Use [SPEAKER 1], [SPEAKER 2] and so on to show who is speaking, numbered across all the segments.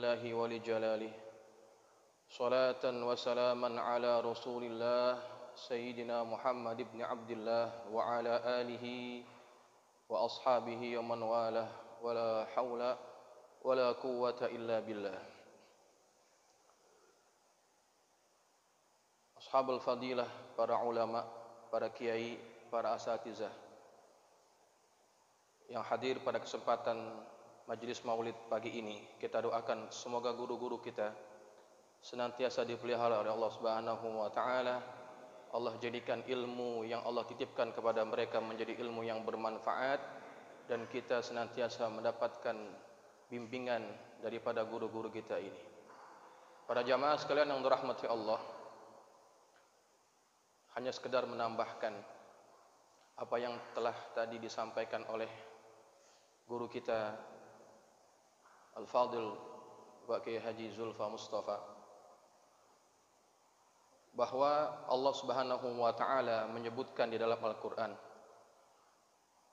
[SPEAKER 1] لله ولجلاله صلاة وسلاما على رسول الله سيدنا محمد بن عبد الله وعلى آله وأصحابه ومن والاه ولا حول ولا قوة إلا بالله. Ashabul fadilah, para ulama, para kiai, para asatizah yang hadir pada kesempatan majelis maulid pagi ini, kita doakan semoga guru-guru kita senantiasa dipelihara oleh Allah Subhanahu wa taala. Allah jadikan ilmu yang Allah titipkan kepada mereka menjadi ilmu yang bermanfaat, dan kita senantiasa mendapatkan bimbingan daripada guru-guru kita ini. Para jamaah sekalian yang dirahmati Allah, hanya sekedar menambahkan apa yang telah tadi disampaikan oleh guru kita Al-Fadil Pak Kiai Haji Zulfa Mustafa, bahwa Allah Subhanahu wa taala menyebutkan di dalam Al-Qur'an,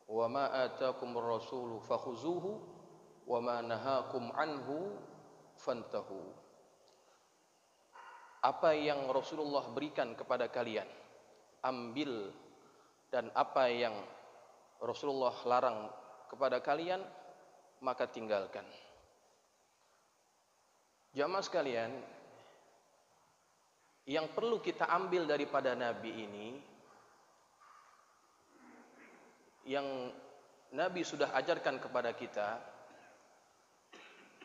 [SPEAKER 1] "Wa ma atakumur rasulu fakhuzuhu wa ma nahakum anhu fantahu." Apa yang Rasulullah berikan kepada kalian, ambil, dan apa yang Rasulullah larang kepada kalian, maka tinggalkan. Jamaah sekalian, yang perlu kita ambil daripada Nabi ini, yang Nabi sudah ajarkan kepada kita,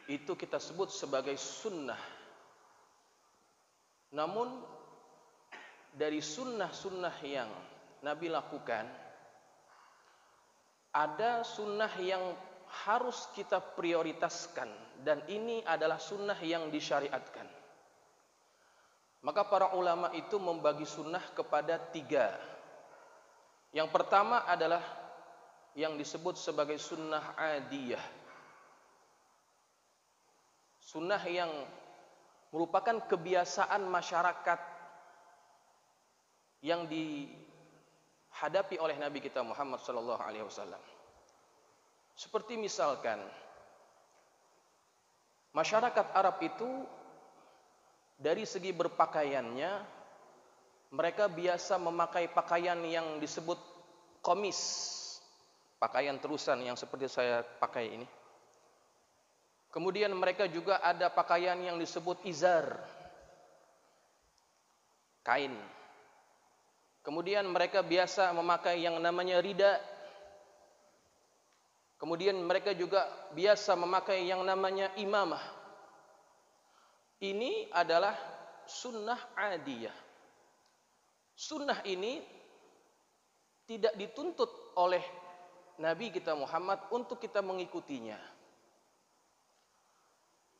[SPEAKER 1] itu kita sebut sebagai sunnah. Namun dari sunnah-sunnah yang Nabi lakukan, ada sunnah yang harus kita prioritaskan, dan ini adalah sunnah yang disyariatkan. Maka para ulama itu membagi sunnah kepada 3. Yang pertama adalah yang disebut sebagai sunnah adiyah, sunnah yang merupakan kebiasaan masyarakat yang dihadapi oleh Nabi kita Muhammad SAW. Seperti misalkan masyarakat Arab itu dari segi berpakaiannya, mereka biasa memakai pakaian yang disebut qamis, pakaian terusan yang seperti saya pakai ini. Kemudian mereka juga ada pakaian yang disebut izar, kain. Kemudian mereka biasa memakai yang namanya rida. Kemudian mereka juga biasa memakai yang namanya imamah. Ini adalah sunnah adiyah. Sunnah ini tidak dituntut oleh Nabi kita Muhammad untuk kita mengikutinya.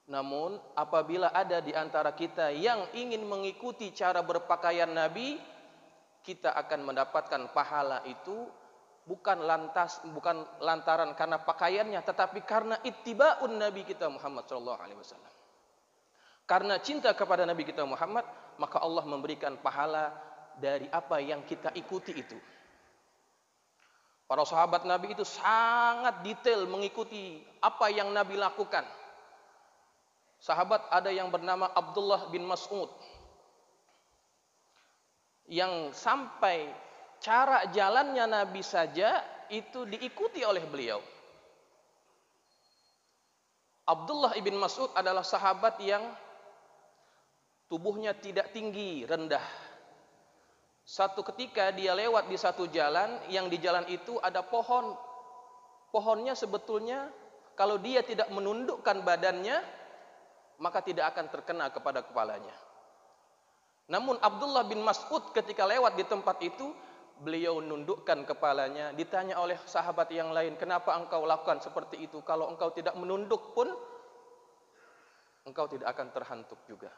[SPEAKER 1] Namun apabila ada di antara kita yang ingin mengikuti cara berpakaian Nabi, kita akan mendapatkan pahala itu bukan lantaran karena pakaiannya, tetapi karena ittiba'un Nabi kita Muhammad SAW. Karena cinta kepada Nabi kita Muhammad, maka Allah memberikan pahala dari apa yang kita ikuti itu. Para sahabat Nabi itu sangat detail mengikuti apa yang Nabi lakukan. Sahabat ada yang bernama Abdullah bin Mas'ud, yang sampai cara jalannya Nabi saja itu diikuti oleh beliau. Abdullah bin Mas'ud adalah sahabat yang tubuhnya tidak tinggi, rendah. Satu ketika dia lewat di satu jalan, yang di jalan itu ada pohon. Pohonnya sebetulnya kalau dia tidak menundukkan badannya, maka tidak akan terkena kepada kepalanya. Namun Abdullah bin Mas'ud ketika lewat di tempat itu, beliau nundukkan kepalanya. Ditanya oleh sahabat yang lain, "Kenapa engkau lakukan seperti itu? Kalau engkau tidak menunduk pun, engkau tidak akan terhantuk juga."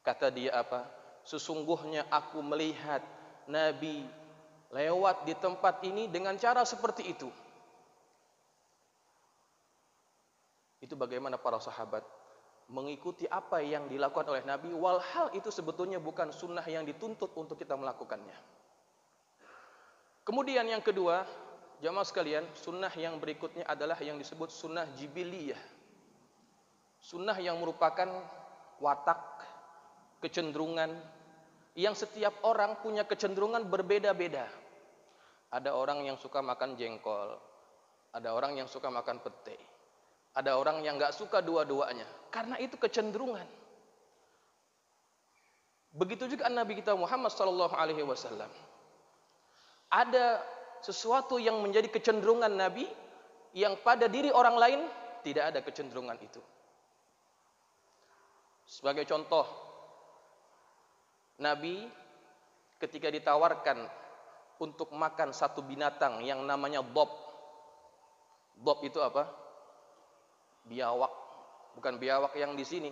[SPEAKER 1] Kata dia apa? "Sesungguhnya aku melihat Nabi lewat di tempat ini dengan cara seperti itu." Itu bagaimana para sahabat mengikuti apa yang dilakukan oleh Nabi, walhal itu sebetulnya bukan sunnah yang dituntut untuk kita melakukannya. Kemudian yang kedua, jamaah sekalian, sunnah yang berikutnya adalah yang disebut sunnah jibiliyah. Sunnah yang merupakan watak, kecenderungan yang setiap orang punya kecenderungan berbeda-beda. Ada orang yang suka makan jengkol, ada orang yang suka makan pete, ada orang yang nggak suka dua-duanya. Karena itu kecenderungan. Begitu juga Nabi kita Muhammad sallallahu alaihi wasallam. Ada sesuatu yang menjadi kecenderungan Nabi yang pada diri orang lain tidak ada kecenderungan itu. Sebagai contoh, Nabi ketika ditawarkan untuk makan satu binatang yang namanya dob. Dob itu apa? Biawak. Bukan biawak yang di sini.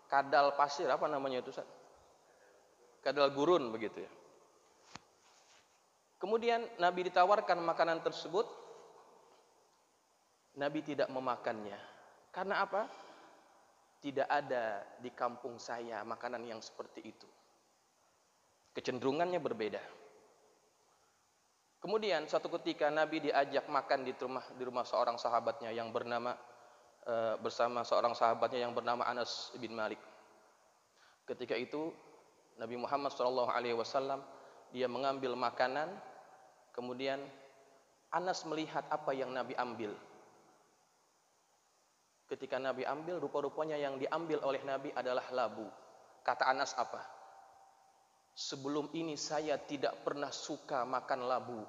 [SPEAKER 1] Kadal pasir, apa namanya itu, Ustaz? Kadal gurun begitu ya. Kemudian Nabi ditawarkan makanan tersebut, Nabi tidak memakannya. Karena apa? Tidak ada di kampung saya makanan yang seperti itu. Kecenderungannya berbeda. Kemudian suatu ketika Nabi diajak makan di rumah seorang sahabatnya yang bersama seorang sahabatnya yang bernama Anas bin Malik. Ketika itu Nabi Muhammad SAW dia mengambil makanan, kemudian Anas melihat apa yang Nabi ambil. Ketika Nabi ambil, rupa-rupanya yang diambil oleh Nabi adalah labu. Kata Anas apa? Sebelum ini saya tidak pernah suka makan labu.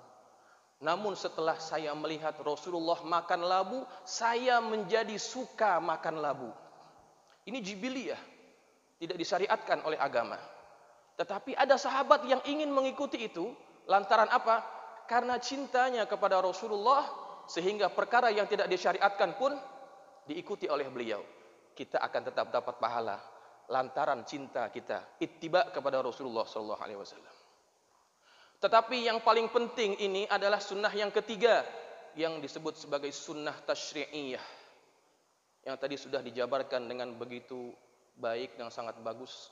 [SPEAKER 1] Namun setelah saya melihat Rasulullah makan labu, saya menjadi suka makan labu. Ini jibiliyah, tidak disyariatkan oleh agama. Tetapi ada sahabat yang ingin mengikuti itu, lantaran apa? Karena cintanya kepada Rasulullah, sehingga perkara yang tidak disyariatkan pun diikuti oleh beliau. Kita akan tetap dapat pahala lantaran cinta kita, ittiba kepada Rasulullah SAW. Tetapi yang paling penting ini adalah sunnah yang ketiga, yang disebut sebagai sunnah tasyri'iyah, yang tadi sudah dijabarkan dengan begitu baik dan sangat bagus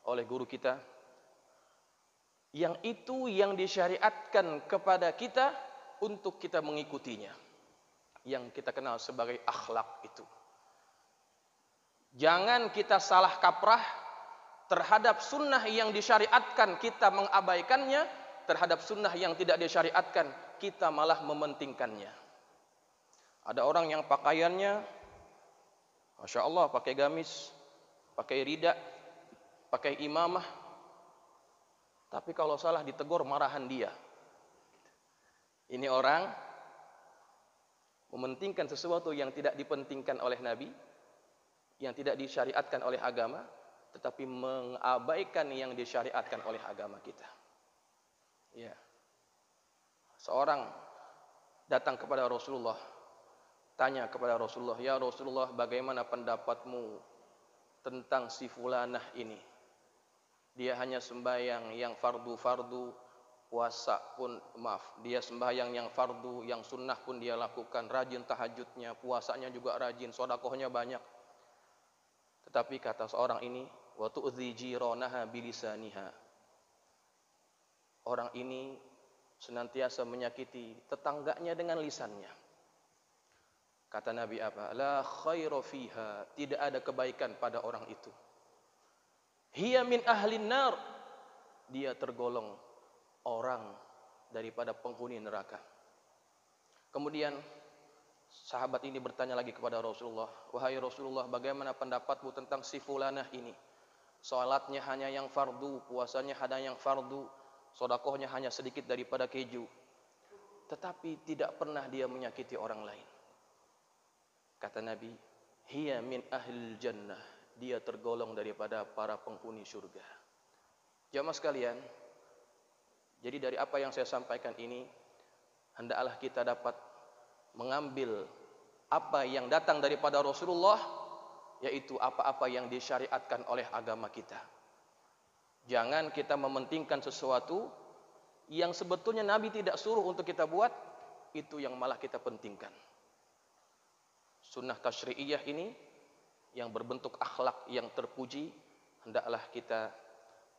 [SPEAKER 1] oleh guru kita, yang itu yang disyariatkan kepada kita untuk kita mengikutinya, yang kita kenal sebagai akhlak itu. Jangan kita salah kaprah terhadap sunnah yang disyariatkan, kita mengabaikannya. Terhadap sunnah yang tidak disyariatkan, kita malah mementingkannya. Ada orang yang pakaiannya Masya Allah, pakai gamis, pakai rida, pakai imamah, tapi kalau salah ditegur marahan dia. Ini orang mementingkan sesuatu yang tidak dipentingkan oleh Nabi, yang tidak disyariatkan oleh agama, tetapi mengabaikan yang disyariatkan oleh agama kita. Ya. Seorang datang kepada Rasulullah, tanya kepada Rasulullah, "Ya Rasulullah, bagaimana pendapatmu tentang si fulanah ini? Dia hanya sembahyang yang fardu-fardu, puasa pun dia sembahyang yang fardu, yang sunnah pun dia lakukan, rajin tahajudnya, puasanya juga rajin, sedekahnya banyak. Tetapi kata seorang ini, wa tu'dzi jiranaha bilisaniha. Orang ini senantiasa menyakiti tetangganya dengan lisannya." Kata Nabi apa? La khaira fiha, tidak ada kebaikan pada orang itu. Hiya min ahlin nar, dia tergolong orang daripada penghuni neraka. Kemudian sahabat ini bertanya lagi kepada Rasulullah, "Wahai Rasulullah, bagaimana pendapatmu tentang si fulanah ini? Salatnya hanya yang fardu, puasanya hanya yang fardu, sedekahnya hanya sedikit daripada keju, tetapi tidak pernah dia menyakiti orang lain." Kata Nabi, hiya min ahlil jannah, dia tergolong daripada para penghuni surga. Jamaah sekalian, jadi dari apa yang saya sampaikan ini, hendaklah kita dapat mengambil apa yang datang daripada Rasulullah, yaitu apa-apa yang disyariatkan oleh agama kita. Jangan kita mementingkan sesuatu yang sebetulnya Nabi tidak suruh untuk kita buat, itu yang malah kita pentingkan. Sunnah tasyri'iyah ini yang berbentuk akhlak yang terpuji, hendaklah kita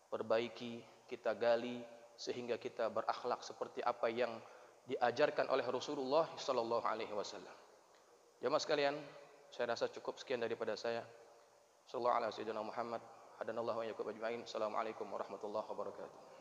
[SPEAKER 1] perbaiki, kita gali, sehingga kita berakhlak seperti apa yang diajarkan oleh Rasulullah sallallahu alaihi wasallam. Jamaah sekalian, Saya rasa cukup sekian daripada saya. Sallallahu alaihi wasallam Muhammad. Hadanallahu wa iyyakum ajma'in. Assalamualaikum warahmatullahi wabarakatuh.